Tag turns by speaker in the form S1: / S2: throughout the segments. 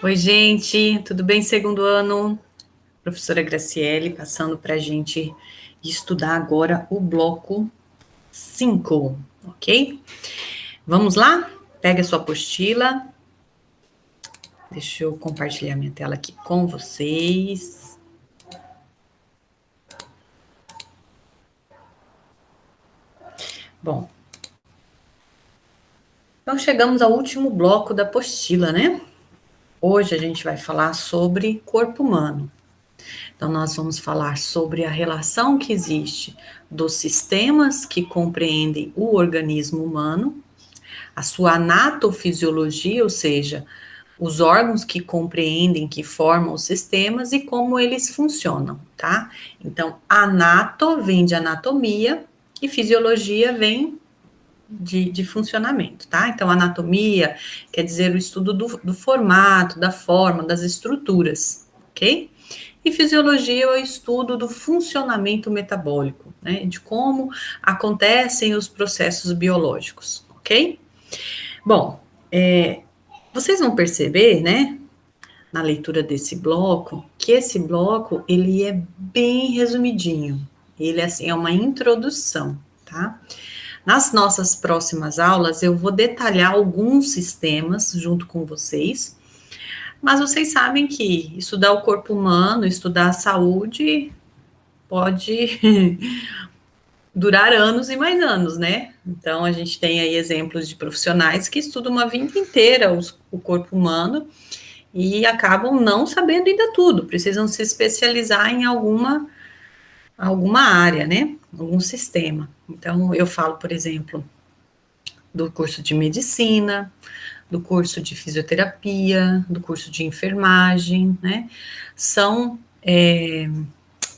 S1: Oi, gente, tudo bem? Segundo ano, professora Graciele, passando para a gente estudar agora o bloco 5, ok? Vamos lá? Pega a sua apostila. Deixa eu compartilhar minha tela aqui com vocês. Bom, então chegamos ao último bloco da apostila, né? Hoje a gente vai falar sobre corpo humano. Então, nós vamos falar sobre a relação que existe dos sistemas que compreendem o organismo humano, a sua anatofisiologia, ou seja, os órgãos que compreendem, que formam os sistemas e como eles funcionam, tá? Então, anato vem de anatomia e fisiologia vem de funcionamento, tá? Então, anatomia quer dizer o estudo do formato, da forma, das estruturas, ok? E fisiologia é o estudo do funcionamento metabólico, né? De como acontecem os processos biológicos, ok? Bom, vocês vão perceber, né, na leitura desse bloco, que esse bloco, ele é bem resumidinho. Ele, assim, é uma introdução, tá? Nas nossas próximas aulas, eu vou detalhar alguns sistemas junto com vocês, mas vocês sabem que estudar o corpo humano, estudar a saúde, pode durar anos e mais anos, né? Então, a gente tem aí exemplos de profissionais que estudam uma vida inteira o corpo humano e acabam não sabendo ainda tudo, precisam se especializar em alguma área, né? Algum sistema. Então, eu falo, por exemplo, do curso de medicina, do curso de fisioterapia, do curso de enfermagem, né? São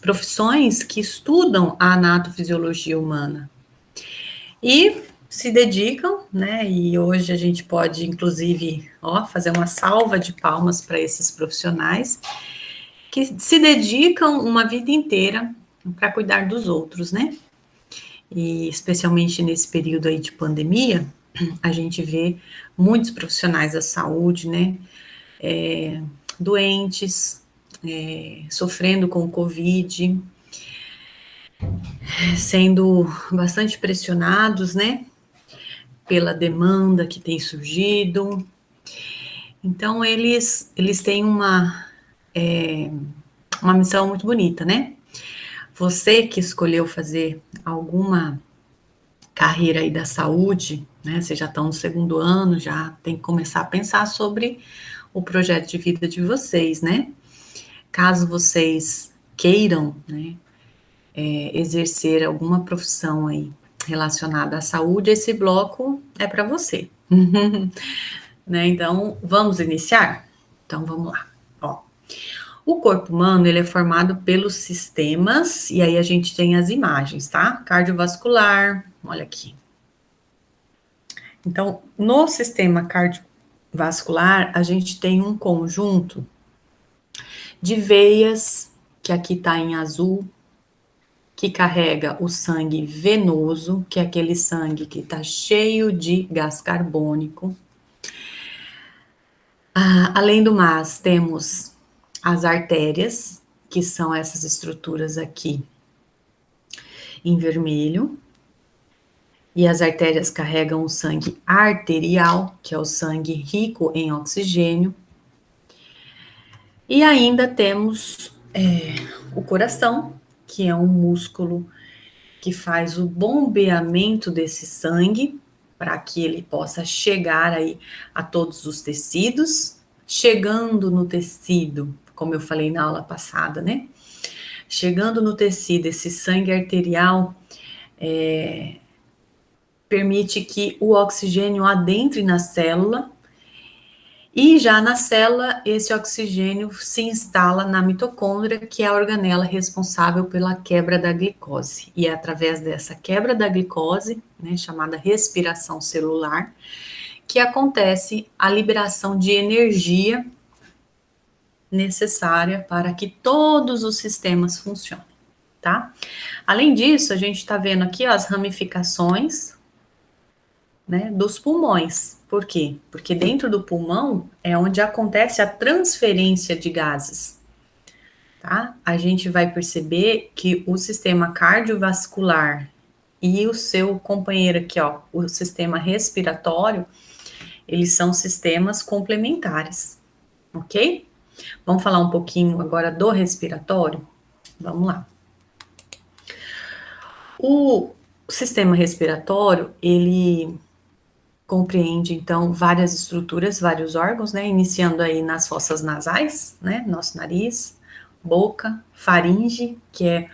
S1: profissões que estudam a anatofisiologia humana e se dedicam, né? E hoje a gente pode, inclusive, fazer uma salva de palmas para esses profissionais que se dedicam uma vida inteira para cuidar dos outros, né? E especialmente nesse período aí de pandemia, a gente vê muitos profissionais da saúde, né? Doentes, sofrendo com o Covid, sendo bastante pressionados, né? Pela demanda que tem surgido. Então, eles têm uma missão muito bonita, né? Você que escolheu fazer alguma carreira aí da saúde, né? Vocês já estão no segundo ano, já tem que começar a pensar sobre o projeto de vida de vocês, né? Caso vocês queiram, né, exercer alguma profissão aí relacionada à saúde, esse bloco é para você. Né? Então, vamos iniciar? Então, vamos lá. Ó, o corpo humano, ele é formado pelos sistemas, e aí a gente tem as imagens, tá? Cardiovascular, olha aqui. Então, no sistema cardiovascular, a gente tem um conjunto de veias, que aqui tá em azul, que carrega o sangue venoso, que é aquele sangue que está cheio de gás carbônico. Além do mais, temos as artérias, que são essas estruturas aqui em vermelho, e as artérias carregam o sangue arterial, que é o sangue rico em oxigênio. E ainda temos o coração, que é um músculo que faz o bombeamento desse sangue para que ele possa chegar aí a todos os tecidos, chegando no tecido, como eu falei na aula passada, né? Chegando no tecido, esse sangue arterial permite que o oxigênio adentre na célula e já na célula, esse oxigênio se instala na mitocôndria, que é a organela responsável pela quebra da glicose. E é através dessa quebra da glicose, né, chamada respiração celular, que acontece a liberação de energia necessária para que todos os sistemas funcionem, tá? Além disso, a gente está vendo aqui ó, as ramificações, né, dos pulmões. Por quê? Porque dentro do pulmão é onde acontece a transferência de gases, tá? A gente vai perceber que o sistema cardiovascular e o seu companheiro aqui, ó, o sistema respiratório, eles são sistemas complementares, ok? Vamos falar um pouquinho agora do respiratório? Vamos lá. O sistema respiratório, ele compreende, então, várias estruturas, vários órgãos, né? Iniciando aí nas fossas nasais, né? Nosso nariz, boca, faringe, que é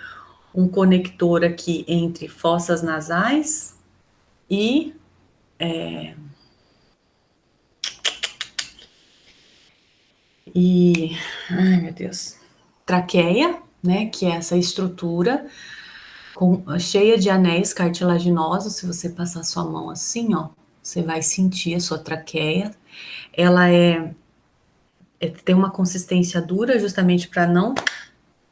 S1: um conector aqui entre fossas nasais e ai meu Deus, traqueia, né? Que é essa estrutura cheia de anéis cartilaginosos. Se você passar sua mão assim, ó, você vai sentir a sua traqueia. Ela tem uma consistência dura justamente para não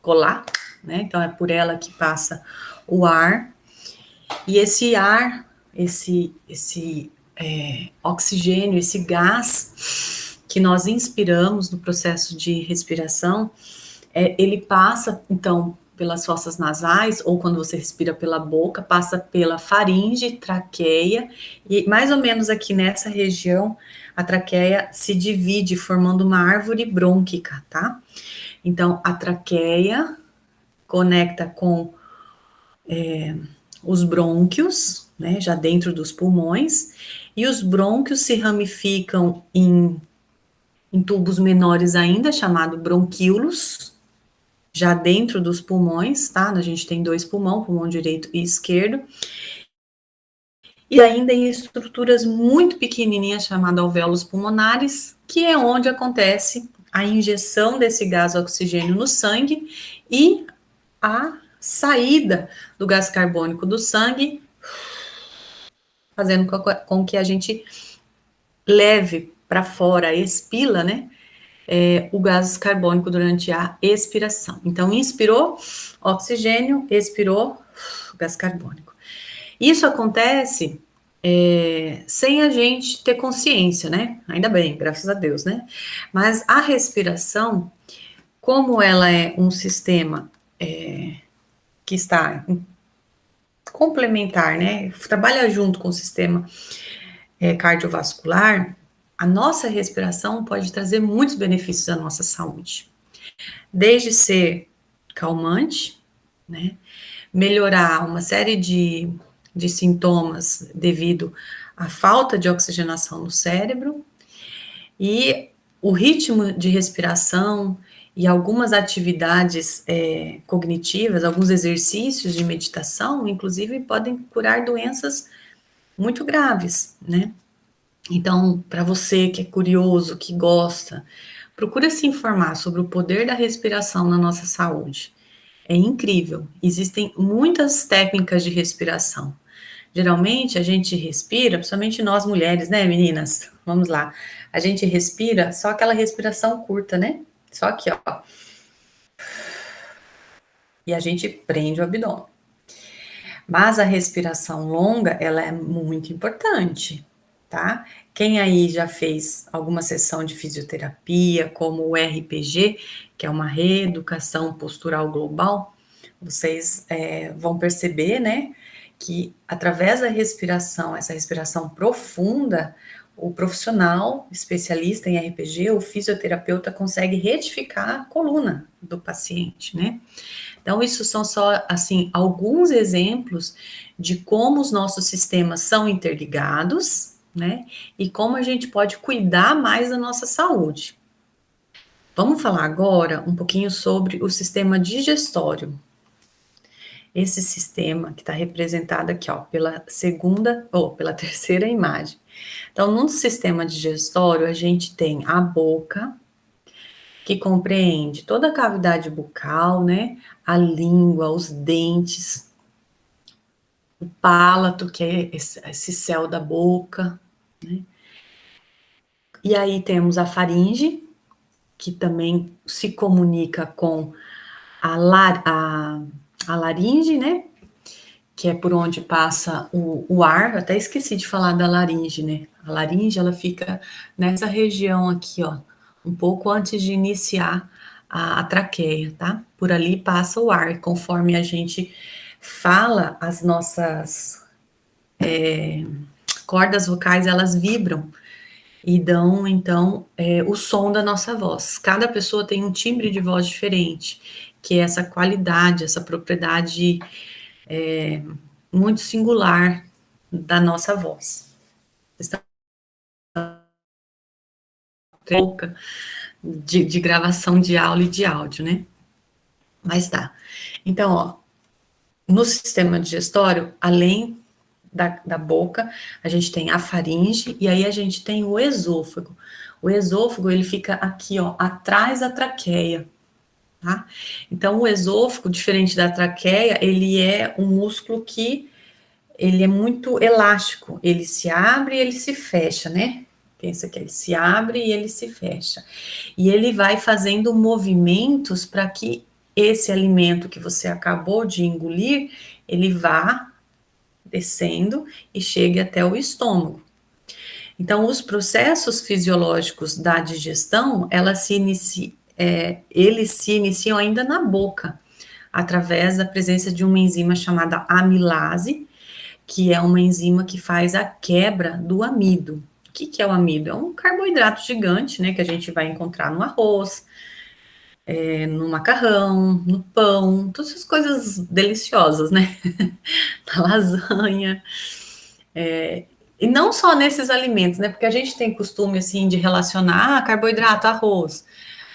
S1: colar, né? Então é por ela que passa o ar. E esse ar, esse oxigênio, esse gás que nós inspiramos no processo de respiração, ele passa, então, pelas fossas nasais, ou quando você respira pela boca, passa pela faringe, traqueia, e mais ou menos aqui nessa região, a traqueia se divide formando uma árvore brônquica, tá? Então, a traqueia conecta com os brônquios, né, já dentro dos pulmões, e os brônquios se ramificam em tubos menores ainda, chamado bronquíolos, já dentro dos pulmões, tá? A gente tem dois pulmão direito e esquerdo, e ainda em estruturas muito pequenininhas, chamadas alvéolos pulmonares, que é onde acontece a injeção desse gás oxigênio no sangue e a saída do gás carbônico do sangue, fazendo com que a gente leve para fora, expila, né, o gás carbônico durante a expiração. Então, inspirou oxigênio, expirou gás carbônico. Isso acontece sem a gente ter consciência, né? Ainda bem, graças a Deus, né? Mas a respiração, como ela é um sistema que está complementar, né? Trabalha junto com o sistema cardiovascular, a nossa respiração pode trazer muitos benefícios à nossa saúde. Desde ser calmante, né? Melhorar uma série de sintomas devido à falta de oxigenação no cérebro, e o ritmo de respiração e algumas atividades cognitivas, alguns exercícios de meditação, inclusive, podem curar doenças muito graves, né? Então, para você que é curioso, que gosta, procura se informar sobre o poder da respiração na nossa saúde. É incrível. Existem muitas técnicas de respiração. Geralmente a gente respira, principalmente nós mulheres, né, meninas? Vamos lá. A gente respira só aquela respiração curta, né? Só aqui, ó. E a gente prende o abdômen. Mas a respiração longa, ela é muito importante, tá? Quem aí já fez alguma sessão de fisioterapia, como o RPG, que é uma reeducação postural global, vocês vão perceber, né, que através da respiração, essa respiração profunda, o profissional especialista em RPG, o fisioterapeuta, consegue retificar a coluna do paciente, né? Então, isso são só, assim, alguns exemplos de como os nossos sistemas são interligados, né? E como a gente pode cuidar mais da nossa saúde. Vamos falar agora um pouquinho sobre o sistema digestório. Esse sistema que está representado aqui, ó, pela segunda ou pela terceira imagem. Então, no sistema digestório, a gente tem a boca, que compreende toda a cavidade bucal, né? A língua, os dentes, o palato, que é esse céu da boca, né? E aí temos a faringe, que também se comunica com a laringe, né? que é por onde passa o ar. Até esqueci de falar da laringe, né? A laringe, ela fica nessa região aqui, ó, um pouco antes de iniciar a traqueia, tá? Por ali passa o ar. Conforme a gente fala, as nossas cordas vocais, elas vibram e dão, então, o som da nossa voz. Cada pessoa tem um timbre de voz diferente, que é essa qualidade, essa propriedade muito singular da nossa voz. Está pouca de gravação de aula e de áudio, né? Mas tá. Então, ó, no sistema digestório, além da boca, a gente tem a faringe e aí a gente tem o esôfago. O esôfago, ele fica aqui, ó, atrás da traqueia, tá? Então, o esôfago, diferente da traqueia, ele é um músculo que ele é muito elástico, ele se abre e ele se fecha, né? Pensa que ele se abre e ele se fecha. E ele vai fazendo movimentos para que esse alimento que você acabou de engolir, ele vá descendo e chegue até o estômago. Então, os processos fisiológicos da digestão, eles se iniciam ainda na boca, através da presença de uma enzima chamada amilase, que é uma enzima que faz a quebra do amido. O que é o amido? É um carboidrato gigante, né, que a gente vai encontrar no arroz, no macarrão, no pão, todas essas coisas deliciosas, né? Na lasanha. E não só nesses alimentos, né? Porque a gente tem costume, assim, de relacionar carboidrato, arroz.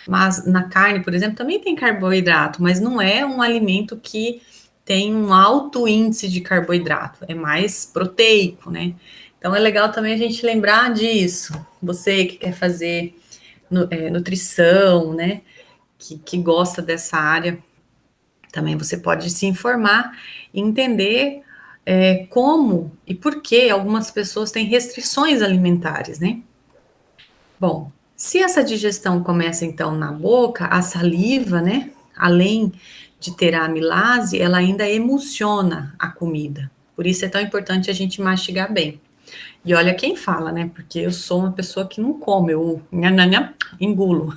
S1: Mas na carne, por exemplo, também tem carboidrato, mas não é um alimento que tem um alto índice de carboidrato, é mais proteico, né? Então é legal também a gente lembrar disso. Você que quer fazer nutrição, né? Que gosta dessa área, também você pode se informar e entender como e por que algumas pessoas têm restrições alimentares, né? Bom, se essa digestão começa então na boca, a saliva, né? Além de ter a amilase, ela ainda emulsiona a comida. Por isso é tão importante a gente mastigar bem. E olha quem fala, né? Porque eu sou uma pessoa que não come, eu engulo.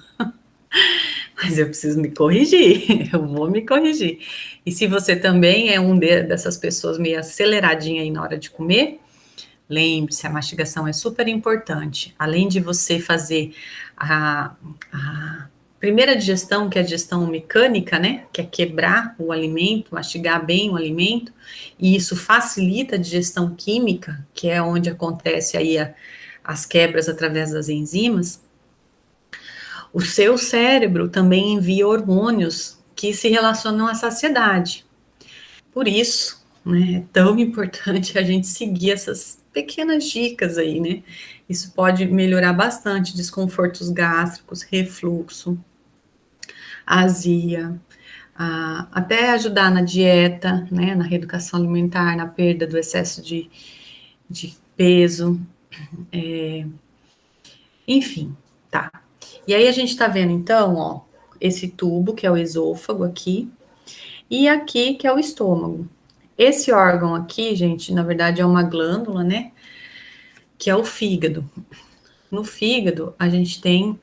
S1: Mas eu preciso me corrigir, eu vou me corrigir. E se você também é dessas pessoas meio aceleradinha aí na hora de comer, lembre-se, a mastigação é super importante. Além de você fazer a primeira digestão, que é a digestão mecânica, né? Que é quebrar o alimento, mastigar bem o alimento, e isso facilita a digestão química, que é onde acontece aí as quebras através das enzimas. O seu cérebro também envia hormônios que se relacionam à saciedade. Por isso, né, é tão importante a gente seguir essas pequenas dicas aí, né? Isso pode melhorar bastante desconfortos gástricos, refluxo, azia, até ajudar na dieta, né, na reeducação alimentar, na perda do excesso de peso, enfim, tá. E aí a gente tá vendo então, ó, esse tubo que é o esôfago aqui, e aqui que é o estômago. Esse órgão aqui, gente, na verdade é uma glândula, né? Que é o fígado. No fígado, a gente tem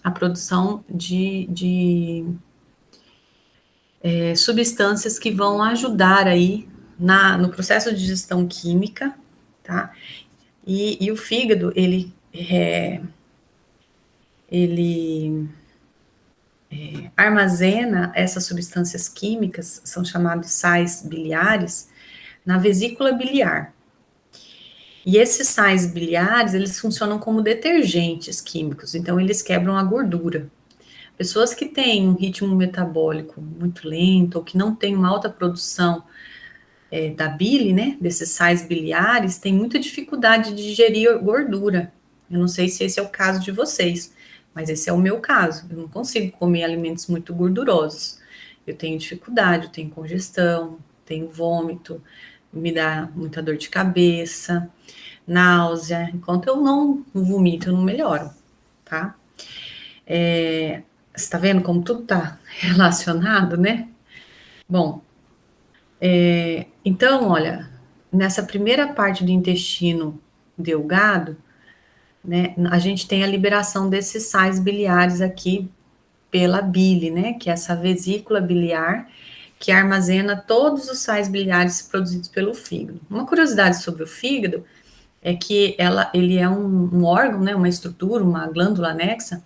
S1: a produção de substâncias que vão ajudar aí no processo de digestão química, tá? E o fígado, ele armazena essas substâncias químicas, são chamados sais biliares, na vesícula biliar. E esses sais biliares, eles funcionam como detergentes químicos, então eles quebram a gordura. Pessoas que têm um ritmo metabólico muito lento, ou que não têm uma alta produção da bile, né, desses sais biliares, têm muita dificuldade de digerir gordura. Eu não sei se esse é o caso de vocês, mas esse é o meu caso. Eu não consigo comer alimentos muito gordurosos. Eu tenho dificuldade, eu tenho congestão, tenho vômito, me dá muita dor de cabeça, náusea. Enquanto eu não vomito, eu não melhoro, tá? Você tá vendo como tudo tá relacionado, né? Bom, Então, olha, nessa primeira parte do intestino delgado, né, a gente tem a liberação desses sais biliares aqui pela bile, né, que é essa vesícula biliar que armazena todos os sais biliares produzidos pelo fígado. Uma curiosidade sobre o fígado é que ele é um órgão, né, uma estrutura, uma glândula anexa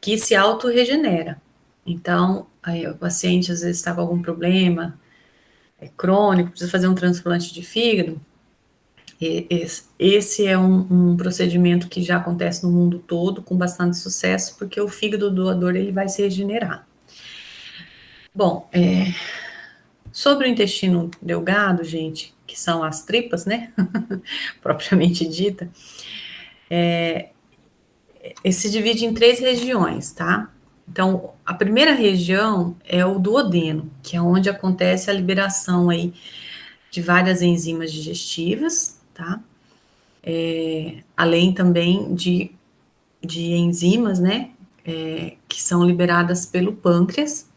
S1: que se autorregenera. Então, aí, o paciente às vezes está com algum problema crônico, precisa fazer um transplante de fígado. Esse é um procedimento que já acontece no mundo todo com bastante sucesso, porque o fígado doador ele vai se regenerar. Bom, sobre o intestino delgado, gente, que são as tripas, né, propriamente dita, se divide em 3 regiões, tá? Então, a primeira região é o duodeno, que é onde acontece a liberação aí de várias enzimas digestivas, tá? Além também de enzimas, né, que são liberadas pelo pâncreas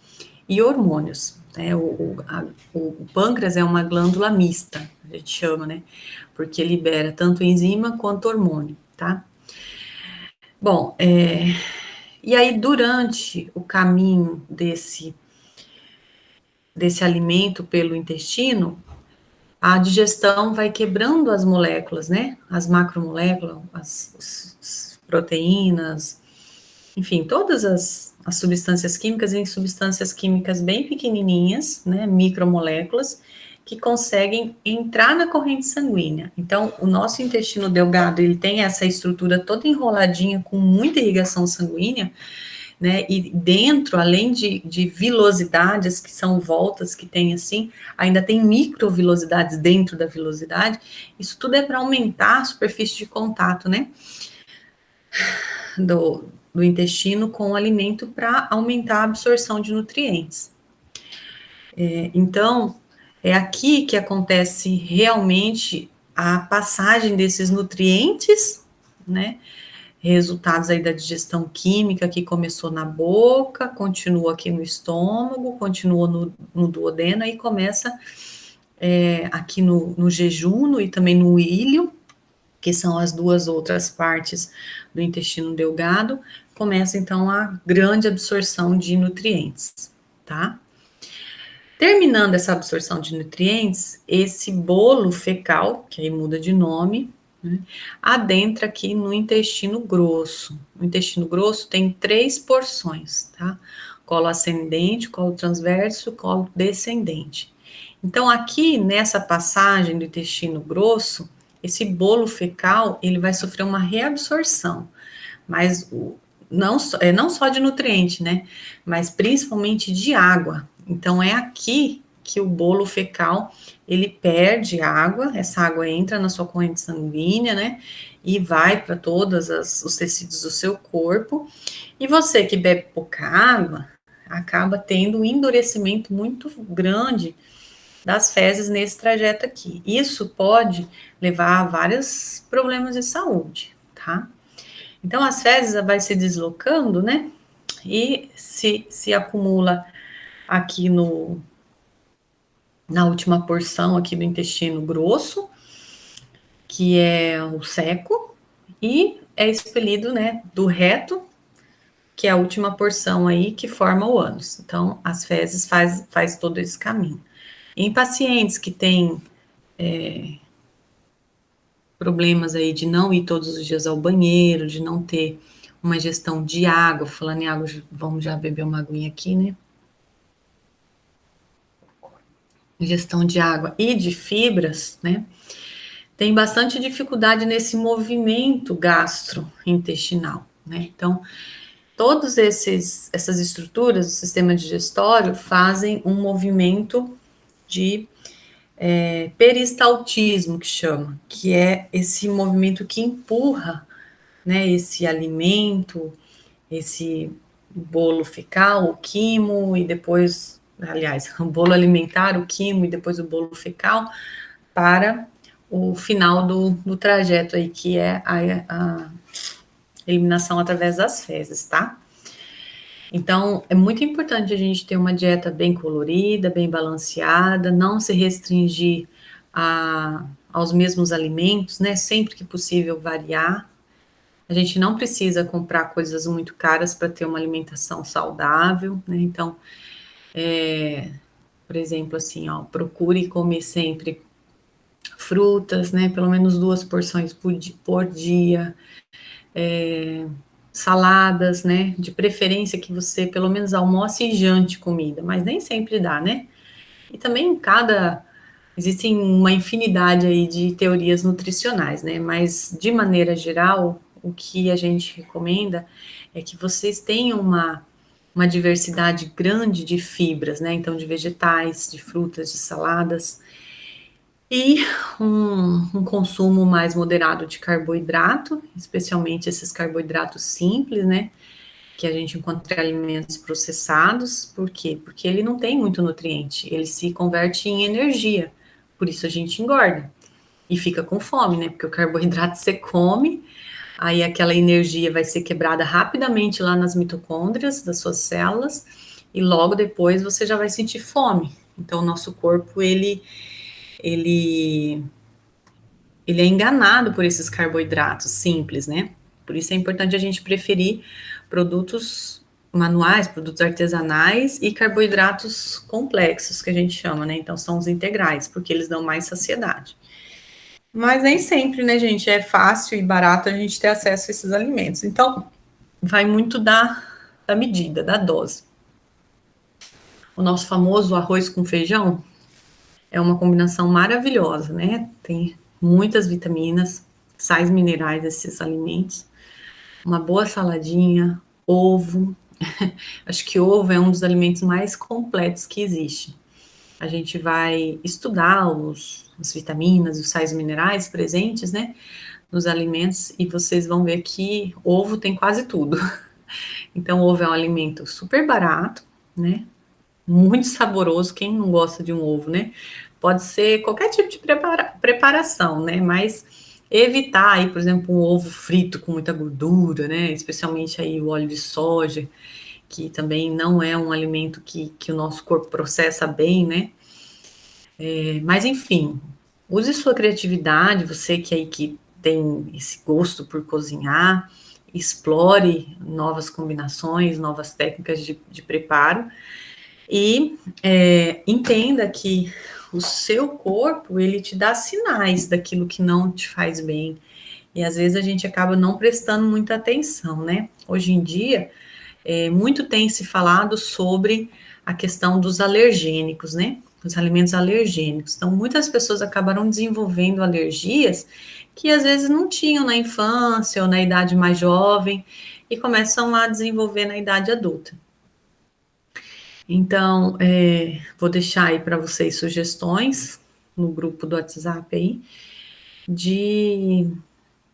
S1: e hormônios. Né? O pâncreas é uma glândula mista, a gente chama, né? Porque libera tanto enzima quanto hormônio, tá? Bom, e aí durante o caminho desse alimento pelo intestino, a digestão vai quebrando as moléculas, né? As macromoléculas, as proteínas, enfim, todas as substâncias químicas em substâncias químicas bem pequenininhas, né, micromoléculas, que conseguem entrar na corrente sanguínea. Então, o nosso intestino delgado, ele tem essa estrutura toda enroladinha, com muita irrigação sanguínea, né, e dentro, além de vilosidades, que são voltas que tem assim, ainda tem microvilosidades dentro da vilosidade, isso tudo é para aumentar a superfície de contato, né, do intestino com o alimento para aumentar a absorção de nutrientes. Então, é aqui que acontece realmente a passagem desses nutrientes, né? Resultados aí da digestão química que começou na boca, continua aqui no estômago, continua no duodeno e começa aqui no jejum e também no íleo, que são as duas outras partes do intestino delgado, começa então a grande absorção de nutrientes, tá? Terminando essa absorção de nutrientes, esse bolo fecal, que aí muda de nome, né, adentra aqui no intestino grosso. O intestino grosso tem 3 porções, tá? Colo ascendente, colo transverso, colo descendente. Então, aqui nessa passagem do intestino grosso, esse bolo fecal, ele vai sofrer uma reabsorção, mas não só de nutriente, né? Mas principalmente de água. Então, é aqui que o bolo fecal, ele perde água, essa água entra na sua corrente sanguínea, né? E vai para todos os tecidos do seu corpo. E você que bebe pouca água, acaba tendo um endurecimento muito grande das fezes nesse trajeto aqui. Isso pode levar a vários problemas de saúde, tá? Então, as fezes vai se deslocando, né? E se acumula aqui na última porção aqui do intestino grosso, que é o seco, e é expelido, né, do reto, que é a última porção aí que forma o ânus. Então, as fezes faz todo esse caminho. Em pacientes que têm problemas aí de não ir todos os dias ao banheiro, de não ter uma gestão de água, falando em água, vamos já beber uma aguinha aqui, né? Ingestão de água e de fibras, né? Tem bastante dificuldade nesse movimento gastrointestinal, né? Então, todos essas estruturas do sistema digestório fazem um movimento de peristaltismo, que chama, que é esse movimento que empurra, né, esse alimento, esse bolo fecal, o quimo, e depois, aliás, o bolo alimentar, o quimo, e depois o bolo fecal, para o final do trajeto aí, que é a eliminação através das fezes, tá? Então, é muito importante a gente ter uma dieta bem colorida, bem balanceada, não se restringir aos mesmos alimentos, né? Sempre que possível variar. A gente não precisa comprar coisas muito caras para ter uma alimentação saudável, né? Então, por exemplo, assim, ó, procure comer sempre frutas, né? Pelo menos 2 porções por dia. Saladas, né? De preferência que você pelo menos almoce e jante comida, mas nem sempre dá, né? E também existem uma infinidade aí de teorias nutricionais, né? Mas de maneira geral, o que a gente recomenda é que vocês tenham uma diversidade grande de fibras, né? Então, de vegetais, de frutas, de saladas, e um consumo mais moderado de carboidrato, especialmente esses carboidratos simples, né? Que a gente encontra em alimentos processados. Por quê? Porque ele não tem muito nutriente, ele se converte em energia, por isso a gente engorda e fica com fome, né? Porque o carboidrato você come, aí aquela energia vai ser quebrada rapidamente lá nas mitocôndrias das suas células e logo depois você já vai sentir fome. Então o nosso corpo ele ele é enganado por esses carboidratos simples, né? Por isso é importante a gente preferir produtos manuais, produtos artesanais e carboidratos complexos, que a gente chama, né? Então são os integrais, porque eles dão mais saciedade. Mas nem sempre, né, gente, é fácil e barato a gente ter acesso a esses alimentos. Então, vai muito da medida, da dose. O nosso famoso arroz com feijão é uma combinação maravilhosa, né? Tem muitas vitaminas, sais minerais esses alimentos, uma boa saladinha, ovo. Acho que ovo é um dos alimentos mais completos que existe. A gente vai estudar as vitaminas, os sais minerais presentes, né, nos alimentos e vocês vão ver que ovo tem quase tudo. Então, ovo é um alimento super barato, né? Muito saboroso. Quem não gosta de um ovo, né? Pode ser qualquer tipo de preparação, né? Mas evitar aí, por exemplo, um ovo frito com muita gordura, né? Especialmente aí o óleo de soja, que também não é um alimento que o nosso corpo processa bem, né? Mas enfim, use sua criatividade, você que aí que tem esse gosto por cozinhar, explore novas combinações, novas técnicas de preparo e entenda que o seu corpo ele te dá sinais daquilo que não te faz bem e às vezes a gente acaba não prestando muita atenção, né? Hoje em dia, muito tem se falado sobre a questão dos alergênicos, né? Os alimentos alergênicos. Então, muitas pessoas acabaram desenvolvendo alergias que às vezes não tinham na infância ou na idade mais jovem e começam a desenvolver na idade adulta. Então, vou deixar aí para vocês sugestões no grupo do WhatsApp aí de,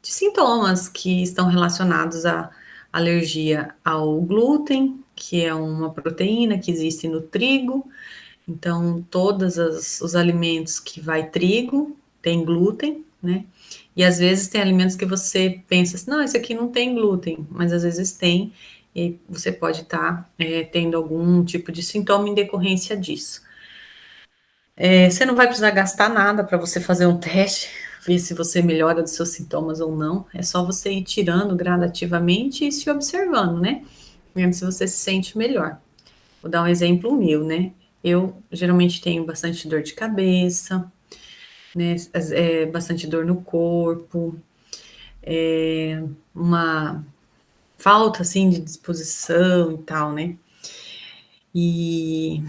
S1: de sintomas que estão relacionados à alergia ao glúten, que é uma proteína que existe no trigo. Então, todos os alimentos que vai trigo tem glúten, né? E às vezes tem alimentos que você pensa assim, não, esse aqui não tem glúten, mas às vezes tem, e você pode estar tendo algum tipo de sintoma em decorrência disso. Você não vai precisar gastar nada para você fazer um teste, ver se você melhora dos seus sintomas ou não. É só você ir tirando gradativamente e se observando, né? Vendo se você se sente melhor. Vou dar um exemplo meu, né? Eu geralmente tenho bastante dor de cabeça, né? Bastante dor no corpo, uma falta assim de disposição e tal, né? E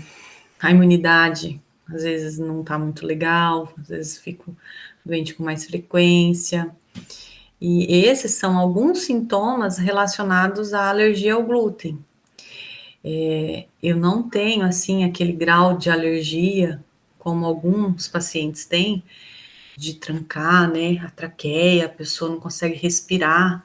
S1: a imunidade às vezes não tá muito legal, às vezes fico doente com mais frequência. E esses são alguns sintomas relacionados à alergia ao glúten. Eu não tenho assim aquele grau de alergia como alguns pacientes têm, de trancar, né, a traqueia, a pessoa não consegue respirar.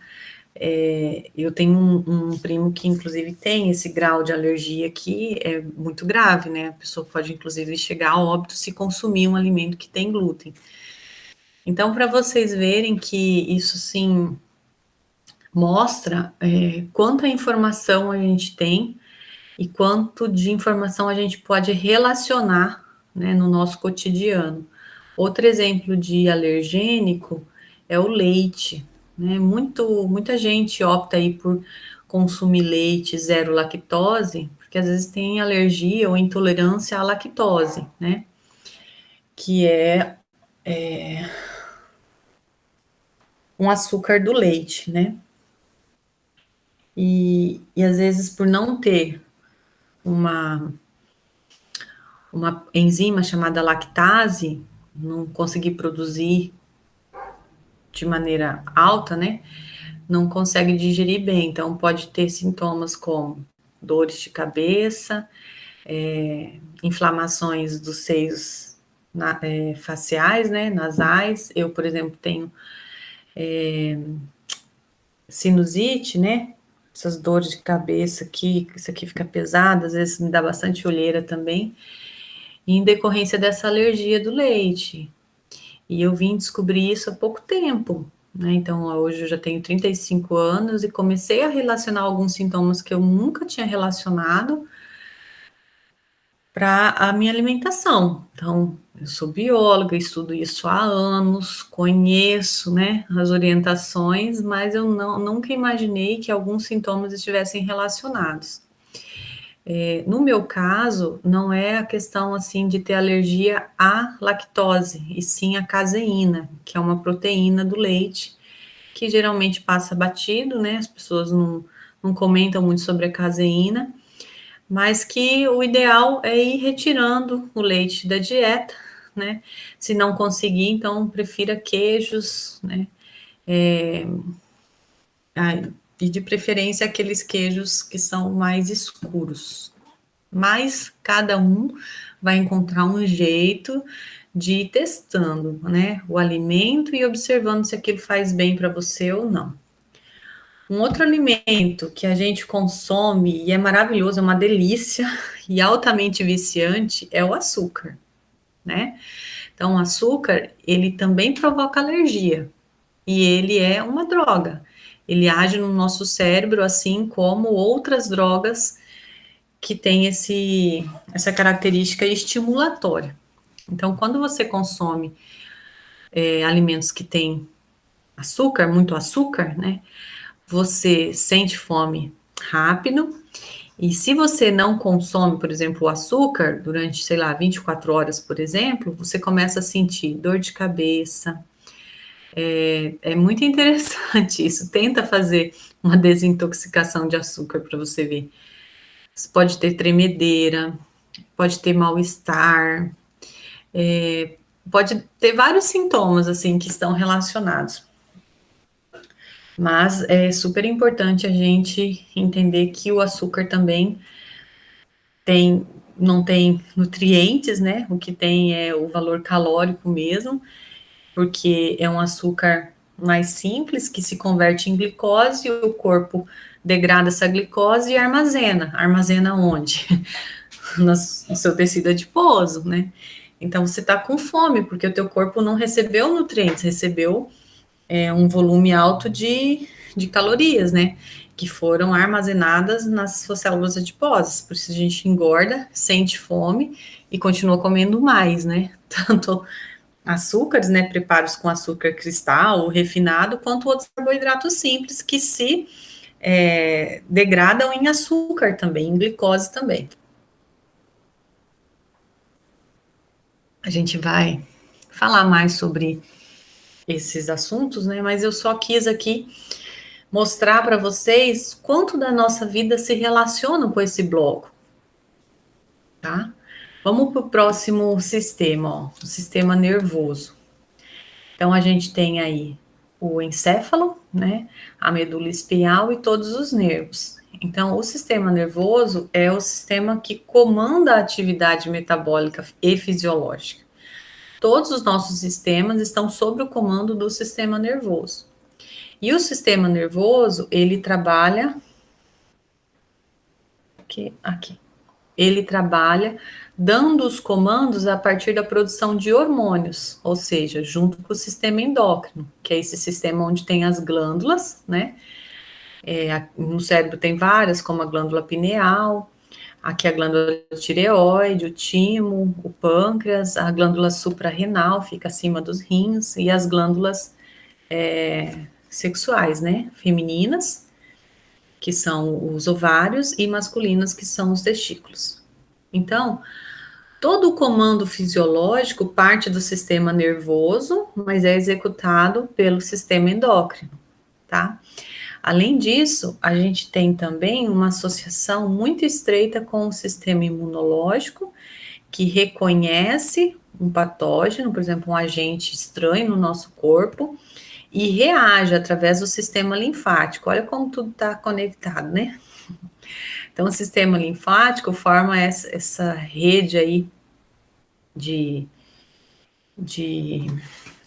S1: Eu tenho um primo que, inclusive, tem esse grau de alergia que é muito grave, né? A pessoa pode, inclusive, chegar a óbito se consumir um alimento que tem glúten. Então, para vocês verem que isso, sim, mostra quanta informação a gente tem e quanto de informação a gente pode relacionar, né, no nosso cotidiano. Outro exemplo de alergênico é o leite, né? Muita gente opta aí por consumir leite zero lactose, porque às vezes tem alergia ou intolerância à lactose, né? Que é um açúcar do leite, né? E às vezes por não ter uma, uma enzima chamada lactase, não conseguir produzir de maneira alta, né? Não consegue digerir bem, então pode ter sintomas como dores de cabeça, inflamações dos seios faciais, né, nasais. Eu, por exemplo, tenho sinusite, né? Essas dores de cabeça aqui, isso aqui fica pesado, às vezes me dá bastante olheira também, em decorrência dessa alergia do leite. E eu vim descobrir isso há pouco tempo, né? Então, hoje eu já tenho 35 anos e comecei a relacionar alguns sintomas que eu nunca tinha relacionado para a minha alimentação. Então, eu sou bióloga, estudo isso há anos, conheço, né, as orientações, mas eu nunca imaginei que alguns sintomas estivessem relacionados. No meu caso, não é a questão assim de ter alergia à lactose, e sim à caseína, que é uma proteína do leite, que geralmente passa batido, né? As pessoas não comentam muito sobre a caseína, mas que o ideal é ir retirando o leite da dieta, né? Se não conseguir, então prefira queijos, né? E de preferência aqueles queijos que são mais escuros. Mas cada um vai encontrar um jeito de ir testando, né? O alimento e observando se aquilo faz bem para você ou não. Um outro alimento que a gente consome e é maravilhoso, é uma delícia e altamente viciante é o açúcar, né? Então, o açúcar, ele também provoca alergia e ele é uma droga. Ele age no nosso cérebro assim como outras drogas que têm essa característica estimulatória. Então, quando você consome alimentos que têm açúcar, muito açúcar, né? Você sente fome rápido. E se você não consome, por exemplo, o açúcar durante, sei lá, 24 horas, por exemplo, você começa a sentir dor de cabeça. É muito interessante isso. Tenta fazer uma desintoxicação de açúcar para você ver. Você pode ter tremedeira, pode ter mal-estar, pode ter vários sintomas assim que estão relacionados. Mas é super importante a gente entender que o açúcar também não tem nutrientes, né? O que tem é o valor calórico mesmo, porque é um açúcar mais simples que se converte em glicose e o corpo degrada essa glicose e armazena. Armazena onde? No seu tecido adiposo, né? Então você tá com fome, porque o teu corpo não recebeu nutrientes, recebeu um volume alto de calorias, né? Que foram armazenadas nas suas células adiposas. Por isso a gente engorda, sente fome e continua comendo mais, né? Tanto açúcares, né? Preparos com açúcar cristal ou refinado, quanto outros carboidratos simples que se degradam em açúcar também, em glicose também. A gente vai falar mais sobre esses assuntos, né? Mas eu só quis aqui mostrar para vocês quanto da nossa vida se relaciona com esse bloco, tá? Vamos para o próximo sistema, ó, o sistema nervoso. Então, a gente tem aí o encéfalo, né? A medula espinhal e todos os nervos. Então, o sistema nervoso é o sistema que comanda a atividade metabólica e fisiológica. Todos os nossos sistemas estão sob o comando do sistema nervoso. E o sistema nervoso, ele trabalha aqui. Ele trabalha dando os comandos a partir da produção de hormônios, ou seja, junto com o sistema endócrino, que é esse sistema onde tem as glândulas, né? No cérebro tem várias, como a glândula pineal, Aqui a glândula tireoide, o timo, o pâncreas, a glândula suprarrenal fica acima dos rins e as glândulas sexuais, né? Femininas, que são os ovários, e masculinas, que são os testículos. Então, todo o comando fisiológico parte do sistema nervoso, mas é executado pelo sistema endócrino, tá? Além disso, a gente tem também uma associação muito estreita com o sistema imunológico, que reconhece um patógeno, por exemplo, um agente estranho no nosso corpo, e reage através do sistema linfático. Olha como tudo está conectado, né? Então, o sistema linfático forma essa rede aí de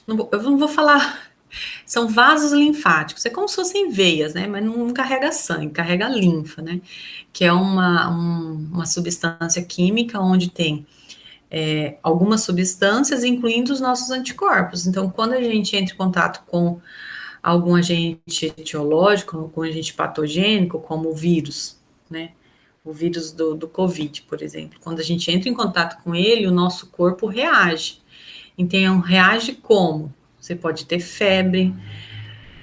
S1: eu não vou falar, são vasos linfáticos, é como se fossem veias, né? Mas não carrega sangue, carrega linfa, né? Que é uma substância química onde tem algumas substâncias, incluindo os nossos anticorpos. Então, quando a gente entra em contato com algum agente etiológico, algum agente patogênico, como o vírus, né? O vírus do Covid, por exemplo. Quando a gente entra em contato com ele, o nosso corpo reage. Então, reage como? Você pode ter febre,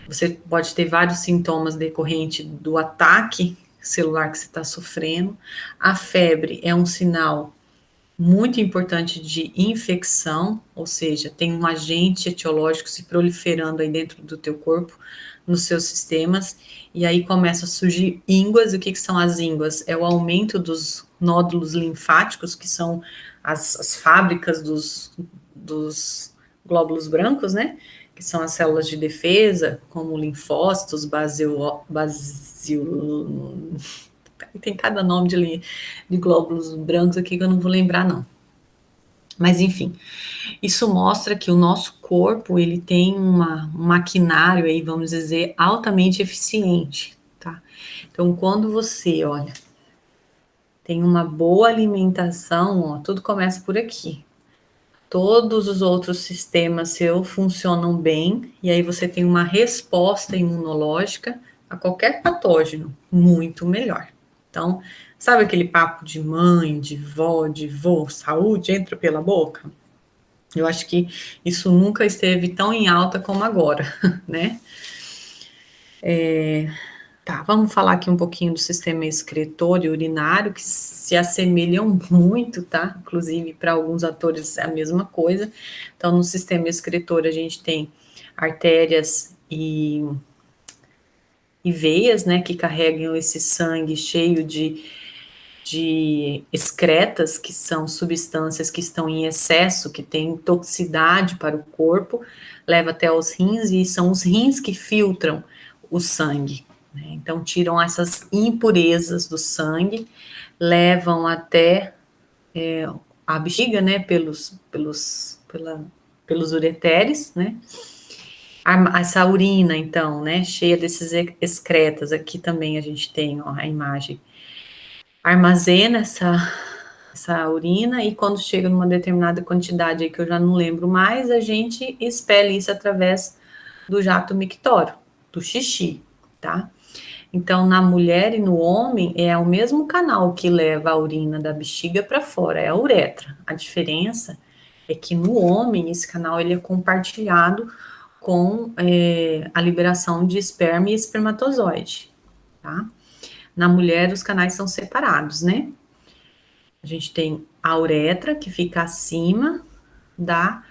S1: você pode ter vários sintomas decorrentes do ataque celular que você está sofrendo. A febre é um sinal muito importante de infecção, ou seja, tem um agente etiológico se proliferando aí dentro do teu corpo, nos seus sistemas, e aí começa a surgir ínguas. E o que são as ínguas? É o aumento dos nódulos linfáticos, que são as fábricas dos glóbulos brancos, né? Que são as células de defesa, como linfócitos, tem cada nome de glóbulos brancos aqui que eu não vou lembrar, não. Mas, enfim, isso mostra que o nosso corpo, ele tem um maquinário aí, vamos dizer, altamente eficiente, tá? Então, quando você, olha, tem uma boa alimentação, ó, tudo começa por aqui. Todos os outros sistemas seus funcionam bem, e aí você tem uma resposta imunológica a qualquer patógeno muito melhor. Então, sabe aquele papo de mãe, de vó, de vô, saúde entra pela boca? Eu acho que isso nunca esteve tão em alta como agora, né? Tá, vamos falar aqui um pouquinho do sistema excretor e urinário, que se assemelham muito, tá? Inclusive, para alguns atores é a mesma coisa. Então, no sistema excretor, a gente tem artérias e veias, né, que carregam esse sangue cheio de excretas, que são substâncias que estão em excesso, que têm toxicidade para o corpo, leva até os rins, e são os rins que filtram o sangue, né? Então, tiram essas impurezas do sangue, levam até a bexiga, né, pelos ureteres, né? Essa urina, então, né, cheia desses excretas, aqui também a gente tem, ó, a imagem, armazena essa urina, e quando chega numa determinada quantidade aí que eu já não lembro mais, a gente expele isso através do jato mictório, do xixi, tá? Então, na mulher e no homem, é o mesmo canal que leva a urina da bexiga para fora, é a uretra. A diferença é que no homem, esse canal ele é compartilhado com a liberação de esperma e espermatozoide, tá? Na mulher, os canais são separados, né? A gente tem a uretra, que fica acima da,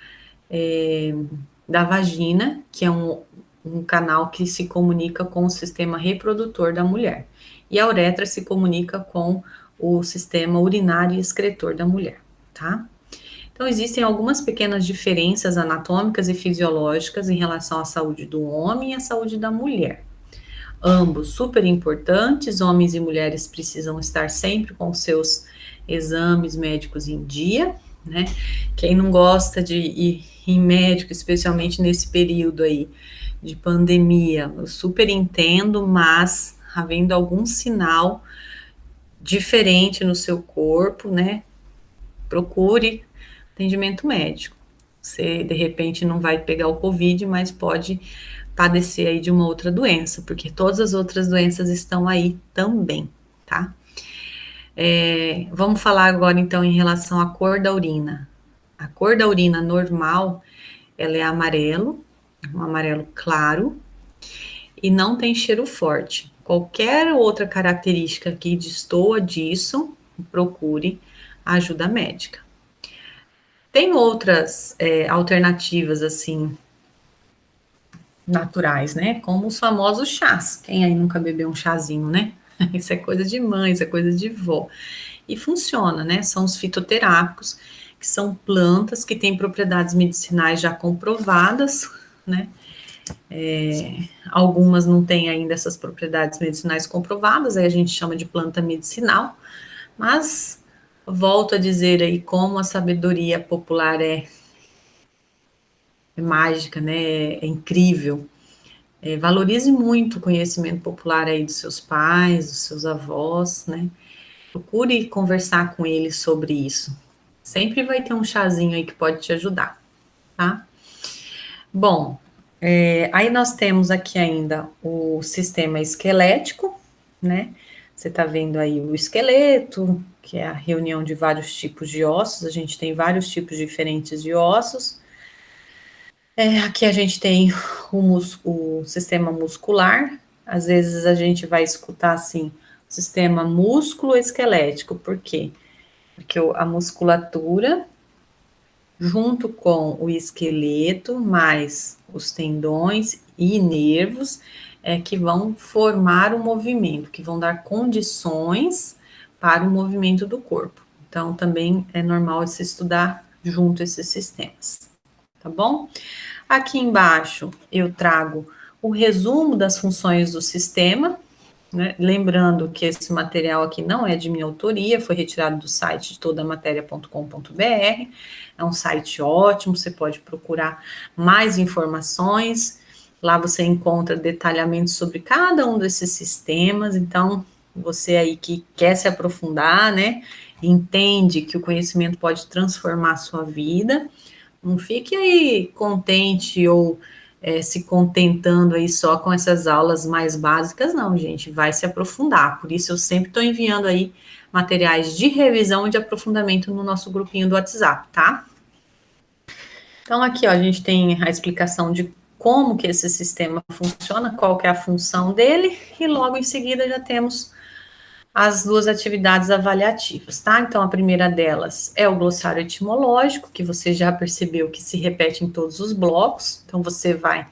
S1: da vagina, que é um canal que se comunica com o sistema reprodutor da mulher. E a uretra se comunica com o sistema urinário e excretor da mulher, tá? Então, existem algumas pequenas diferenças anatômicas e fisiológicas em relação à saúde do homem e à saúde da mulher. Ambos super importantes, homens e mulheres precisam estar sempre com seus exames médicos em dia, né? Quem não gosta de ir em médico, especialmente nesse período aí de pandemia, eu super entendo, mas havendo algum sinal diferente no seu corpo, né? Procure atendimento médico. Você, de repente, não vai pegar o Covid, mas pode padecer aí de uma outra doença, porque todas as outras doenças estão aí também, tá? Vamos falar agora, então, em relação à cor da urina. A cor da urina normal, ela é amarelo, um amarelo claro, e não tem cheiro forte. Qualquer outra característica que destoa disso, procure ajuda médica. Tem outras alternativas, assim, naturais, né? Como os famosos chás. Quem aí nunca bebeu um chazinho, né? Isso é coisa de mãe, isso é coisa de vó. E funciona, né? São os fitoterápicos, que são plantas que têm propriedades medicinais já comprovadas, né? Algumas não têm ainda essas propriedades medicinais comprovadas, aí a gente chama de planta medicinal, mas volto a dizer aí como a sabedoria popular é mágica, né? É incrível. Valorize muito o conhecimento popular aí dos seus pais, dos seus avós, né? Procure conversar com eles sobre isso. Sempre vai ter um chazinho aí que pode te ajudar, tá? Bom, aí nós temos aqui ainda o sistema esquelético, né? Você tá vendo aí o esqueleto, que é a reunião de vários tipos de ossos. A gente tem vários tipos diferentes de ossos. Aqui a gente tem o sistema muscular. Às vezes a gente vai escutar assim, sistema músculo-esquelético. Por quê? Porque a musculatura, junto com o esqueleto, mais os tendões e nervos, que vão formar o movimento, que vão dar condições para o movimento do corpo. Então, também é normal se estudar junto esses sistemas, tá bom? Aqui embaixo eu trago o resumo das funções do sistema, né? Lembrando que esse material aqui não é de minha autoria, foi retirado do site de todamatéria.com.br. É um site ótimo, você pode procurar mais informações. Lá você encontra detalhamentos sobre cada um desses sistemas. Então, você aí que quer se aprofundar, né? Entende que o conhecimento pode transformar a sua vida. Não fique aí contente ou se contentando aí só com essas aulas mais básicas, não, gente, vai se aprofundar. Por isso eu sempre estou enviando aí materiais de revisão e de aprofundamento no nosso grupinho do WhatsApp, tá? Então aqui, ó, a gente tem a explicação de como que esse sistema funciona, qual que é a função dele, e logo em seguida já temos as duas atividades avaliativas, tá? Então, a primeira delas é o glossário etimológico, que você já percebeu que se repete em todos os blocos. Então, você vai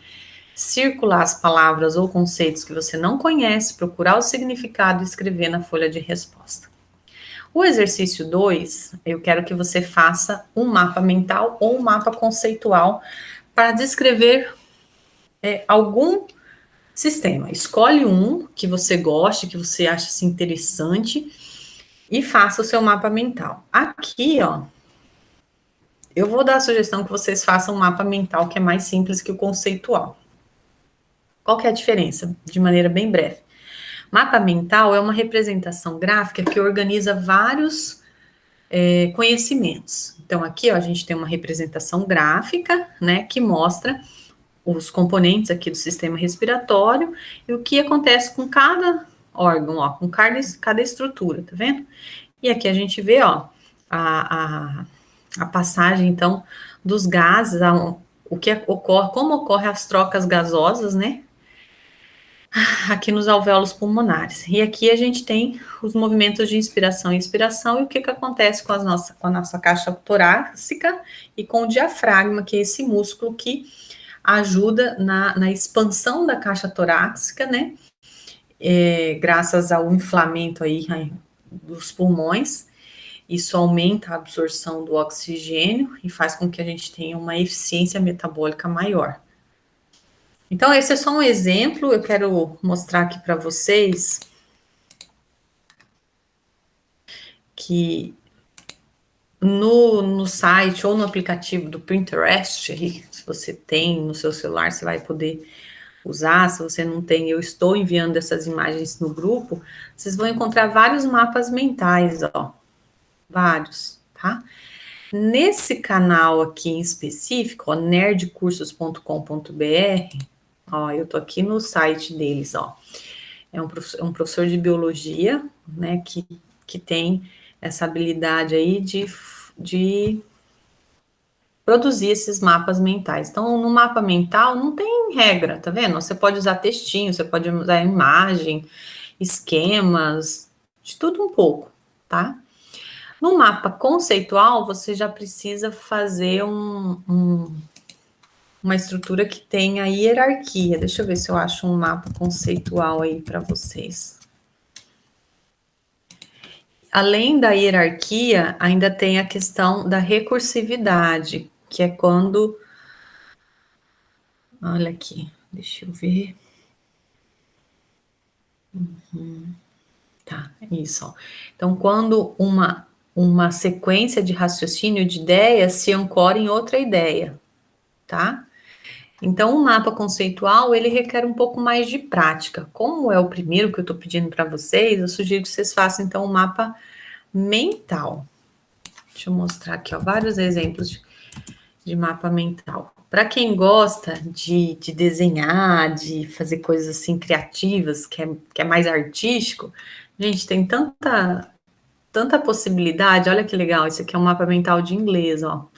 S1: circular as palavras ou conceitos que você não conhece, procurar o significado e escrever na folha de resposta. O exercício 2, eu quero que você faça um mapa mental ou um mapa conceitual para descrever algum sistema. Escolhe um que você goste, que você acha assim, interessante e faça o seu mapa mental. Aqui, ó, eu vou dar a sugestão que vocês façam um mapa mental que é mais simples que o conceitual. Qual que é a diferença? De maneira bem breve. Mapa mental é uma representação gráfica que organiza vários conhecimentos. Então, aqui, ó, a gente tem uma representação gráfica, né, que mostra os componentes aqui do sistema respiratório e o que acontece com cada órgão, ó, com cada estrutura, tá vendo? E aqui a gente vê, ó, a passagem, então, dos gases, o que ocorre, como ocorre as trocas gasosas, né? Aqui nos alvéolos pulmonares. E aqui a gente tem os movimentos de inspiração e expiração e o que acontece com a nossa caixa torácica e com o diafragma, que é esse músculo que ajuda na expansão da caixa torácica, né? Graças ao inflamento aí dos pulmões. Isso aumenta a absorção do oxigênio e faz com que a gente tenha uma eficiência metabólica maior. Então, esse é só um exemplo, eu quero mostrar aqui para vocês que no site ou no aplicativo do Pinterest, se você tem no seu celular, você vai poder usar, se você não tem, eu estou enviando essas imagens no grupo, vocês vão encontrar vários mapas mentais, ó, vários, tá? Nesse canal aqui em específico, ó, nerdcursos.com.br, ó, eu tô aqui no site deles, ó. É um professor de biologia, né, que que tem essa habilidade aí de produzir esses mapas mentais. Então, no mapa mental não tem regra, tá vendo? Você pode usar textinho, você pode usar imagem, esquemas, de tudo um pouco, tá? No mapa conceitual, você já precisa fazer uma estrutura que tenha hierarquia. Deixa eu ver se eu acho um mapa conceitual aí para vocês. Além da hierarquia, ainda tem a questão da recursividade, que é quando... Olha aqui, deixa eu ver. Tá, isso. Ó. Então, quando uma sequência de raciocínio de ideias se ancora em outra ideia, tá? Então, o mapa conceitual, ele requer um pouco mais de prática. Como é o primeiro que eu estou pedindo para vocês, eu sugiro que vocês façam, então, um mapa mental. Deixa eu mostrar aqui, ó, vários exemplos de mapa mental. Para quem gosta de desenhar, de fazer coisas assim criativas, que é mais artístico, gente, tem tanta possibilidade. Olha que legal, isso aqui é um mapa mental de inglês, ó.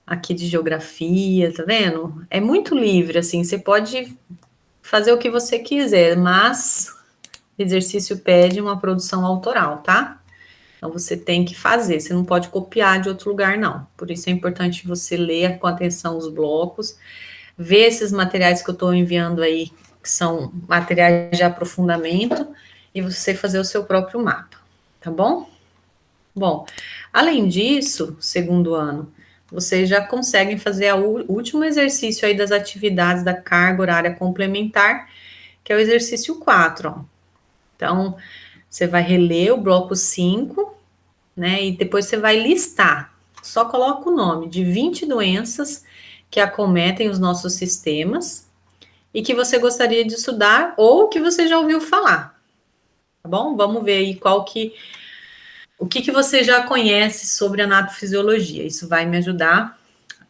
S1: Aqui de geografia, tá vendo? É muito livre, assim, você pode fazer o que você quiser, mas o exercício pede uma produção autoral, tá? Então você tem que fazer, você não pode copiar de outro lugar, não. Por isso é importante você ler com atenção os blocos, ver esses materiais que eu estou enviando aí, que são materiais de aprofundamento, e você fazer o seu próprio mapa, tá bom? Bom, além disso, segundo ano, vocês já conseguem fazer o último exercício aí das atividades da carga horária complementar, que é o exercício 4, ó. Então, você vai reler o bloco 5, né, e depois você vai listar, só coloca o nome de 20 doenças que acometem os nossos sistemas e que você gostaria de estudar ou que você já ouviu falar, tá bom? Vamos ver aí o que você já conhece sobre anatofisiologia. Isso vai me ajudar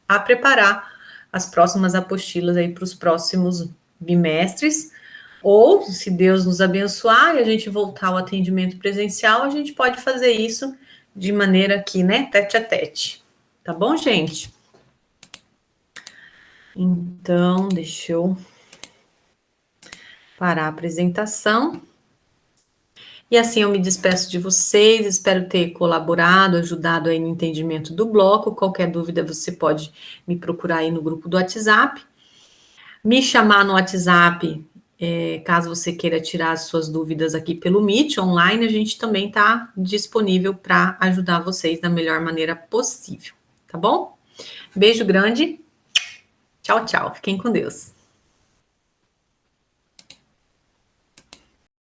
S1: a preparar as próximas apostilas aí para os próximos bimestres. Ou, se Deus nos abençoar e a gente voltar ao atendimento presencial, a gente pode fazer isso de maneira aqui, né, tete a tete. Tá bom, gente? Então, deixa eu parar a apresentação. E assim eu me despeço de vocês, espero ter colaborado, ajudado aí no entendimento do bloco. Qualquer dúvida você pode me procurar aí no grupo do WhatsApp. Me chamar no WhatsApp, caso você queira tirar as suas dúvidas aqui pelo Meet online, a gente também está disponível para ajudar vocês da melhor maneira possível, tá bom? Beijo grande, tchau, tchau, fiquem com Deus.